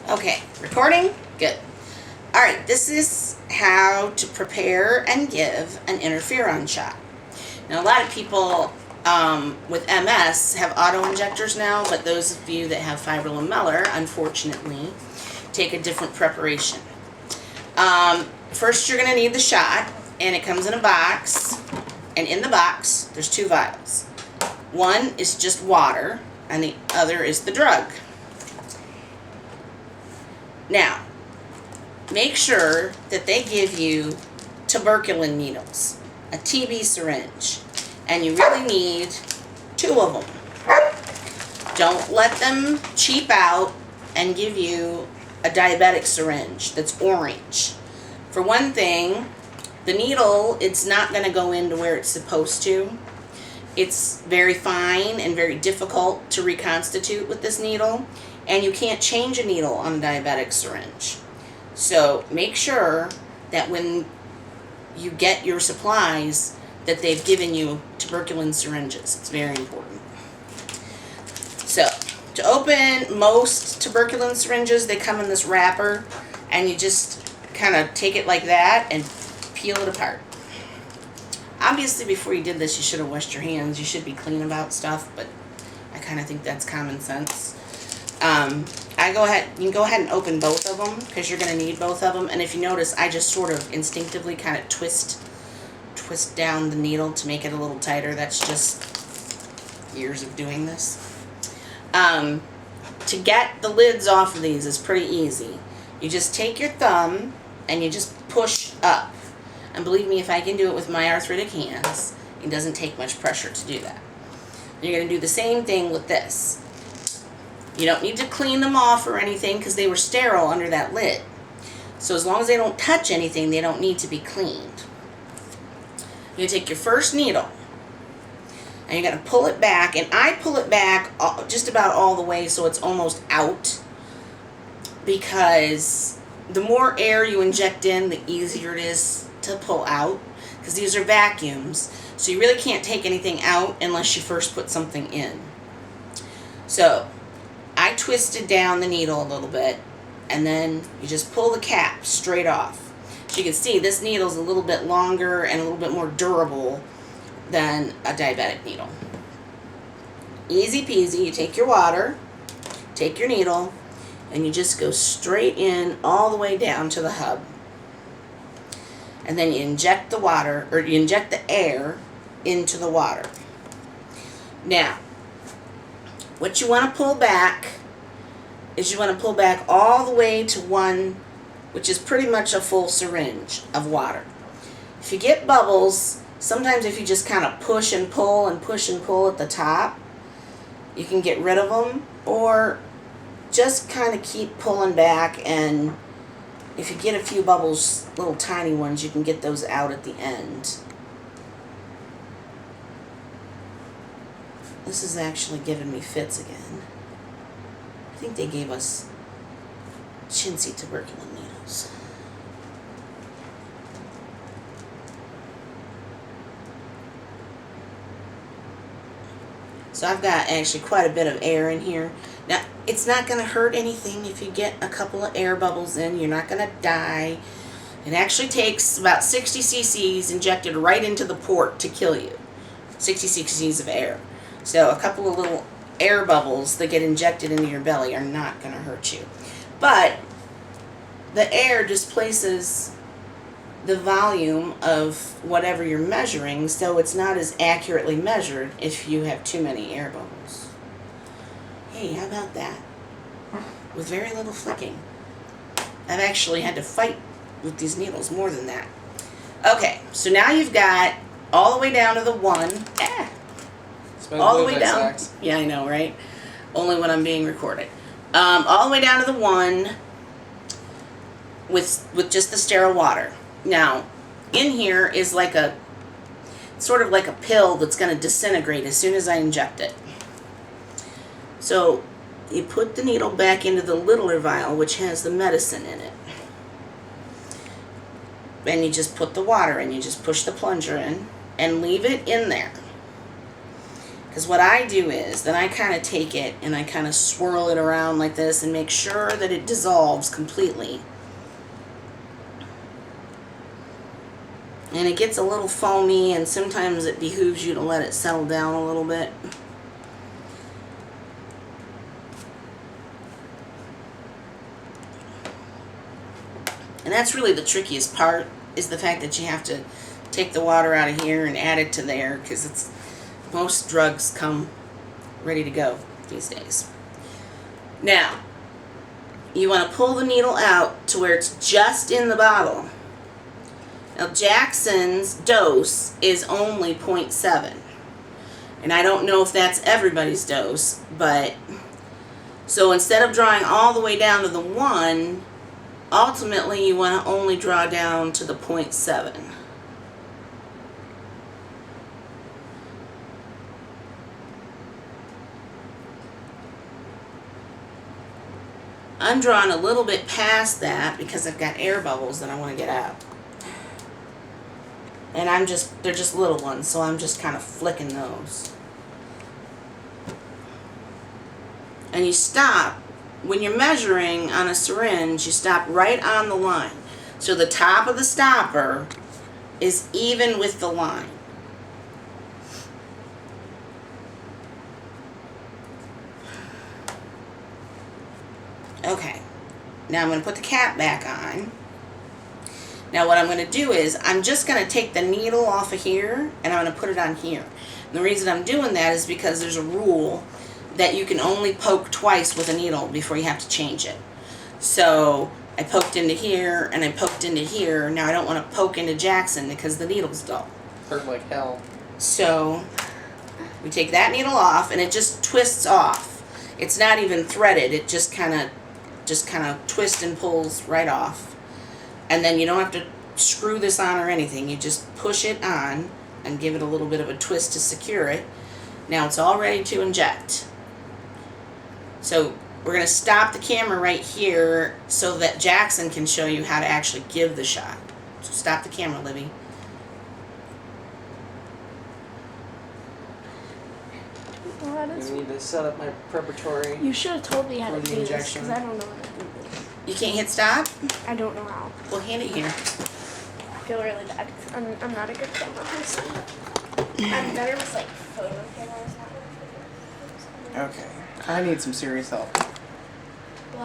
Okay, recording? Good. Alright, this is how to prepare and give an interferon shot. Now, a lot of people with MS have auto-injectors now, but those of you that have fibrolamellar, unfortunately, take a different preparation. First, you're going to need the shot, and it comes in a box, and in the box, there's two vials. One is just water, and the other is the drug. Now, make sure that they give you tuberculin needles, a TB syringe, and you really need 2 of them. Don't let them cheap out and give you a diabetic syringe that's orange. For one thing, the needle, it's not going to go into where it's supposed to. It's very fine and very difficult to reconstitute with this needle, and you can't change a needle on a diabetic syringe. So make sure that when you get your supplies that they've given you tuberculin syringes. It's very important. So to open most tuberculin syringes, they come in this wrapper, and you just kind of take it like that and peel it apart. Obviously, before you did this, you should have washed your hands. You should be clean about stuff, but I kind of think that's common sense. You can go ahead and open both of them because you're going to need both of them. And if you notice, I just sort of instinctively kind of twist down the needle to make it a little tighter. That's just years of doing this. To get the lids off of these is pretty easy. You just take your thumb and you just push up. And believe me, if I can do it with my arthritic hands, it doesn't take much pressure to do that. You're going to do the same thing with this. You don't need to clean them off or anything because they were sterile under that lid. So as long as they don't touch anything, they don't need to be cleaned. You're going to take your first needle and you're going to pull it back. And I pull it back just about all the way so it's almost out, because the more air you inject in, the easier it is to pull out, because these are vacuums. So you really can't take anything out unless you first put something in. So I twisted down the needle a little bit, and then you just pull the cap straight off. So you can see this needle is a little bit longer and a little bit more durable than a diabetic needle. Easy peasy. You take your water, take your needle, and you just go straight in all the way down to the hub. And then you inject the water, or you inject the air into the water. Now, what you want to pull back is you want to pull back all the way to one, which is pretty much a full syringe of water. If you get bubbles, sometimes if you just kind of push and pull and push and pull at the top, you can get rid of them, or just kind of keep pulling back, and if you get a few bubbles, little tiny ones, you can get those out at the end. This is actually giving me fits again. I think they gave us chintzy tuberculin needles. So I've got actually quite a bit of air in here. Now, it's not going to hurt anything if you get a couple of air bubbles in. You're not going to die. It actually takes about 60 cc's injected right into the port to kill you. 60 cc's of air. So a couple of little air bubbles that get injected into your belly are not going to hurt you. But the air displaces the volume of whatever you're measuring, so it's not as accurately measured if you have too many air bubbles. Hey, how about that? With very little flicking. I've actually had to fight with these needles more than that. Okay, so now you've got all the way down to the one. All the way down. Yeah, I know, right? Only when I'm being recorded. All the way down to the one with just the sterile water. Now, in here is like sort of like a pill that's going to disintegrate as soon as I inject it. So you put the needle back into the littler vial, which has the medicine in it. And you just put the water in. You just push the plunger in and leave it in there. Because what I do is, then I kind of take it and I kind of swirl it around like this and make sure that it dissolves completely. And it gets a little foamy, and sometimes it behooves you to let it settle down a little bit. And that's really the trickiest part, is the fact that you have to take the water out of here and add it to there, because it's most drugs come ready to go these days. Now, you want to pull the needle out to where it's just in the bottle. Now, Jackson's dose is only 0.7. And I don't know if that's everybody's dose, but so instead of drawing all the way down to the 1, ultimately you want to only draw down to the 0.7. I'm drawing a little bit past that because I've got air bubbles that I want to get out. And they're just little ones, so I'm just kind of flicking those. And you stop, when you're measuring on a syringe, you stop right on the line. So the top of the stopper is even with the line. Okay, now I'm going to put the cap back on. Now what I'm going to do is, I'm just going to take the needle off of here, and I'm going to put it on here. And the reason I'm doing that is because there's a rule that you can only poke twice with a needle before you have to change it. So I poked into here, and I poked into here. Now I don't want to poke into Jackson because the needle's dull. Hurt like hell. So we take that needle off, and it just twists off. It's not even threaded. It just kind of twists and pulls right off. And then you don't have to screw this on or anything. You just push it on and give it a little bit of a twist to secure it. Now it's all ready to inject. So we're going to stop the camera right here so that Jackson can show you how to actually give the shot. So stop the camera, Libby. You need to set up my preparatory. You should have told me how to For the do this, injection. because I don't know how to do this. You can't hit stop? I don't know how. Well, hand it here. I feel really bad. I'm not a good camera person. I'm better with like photo cameras. Okay. I need some serious help. Well,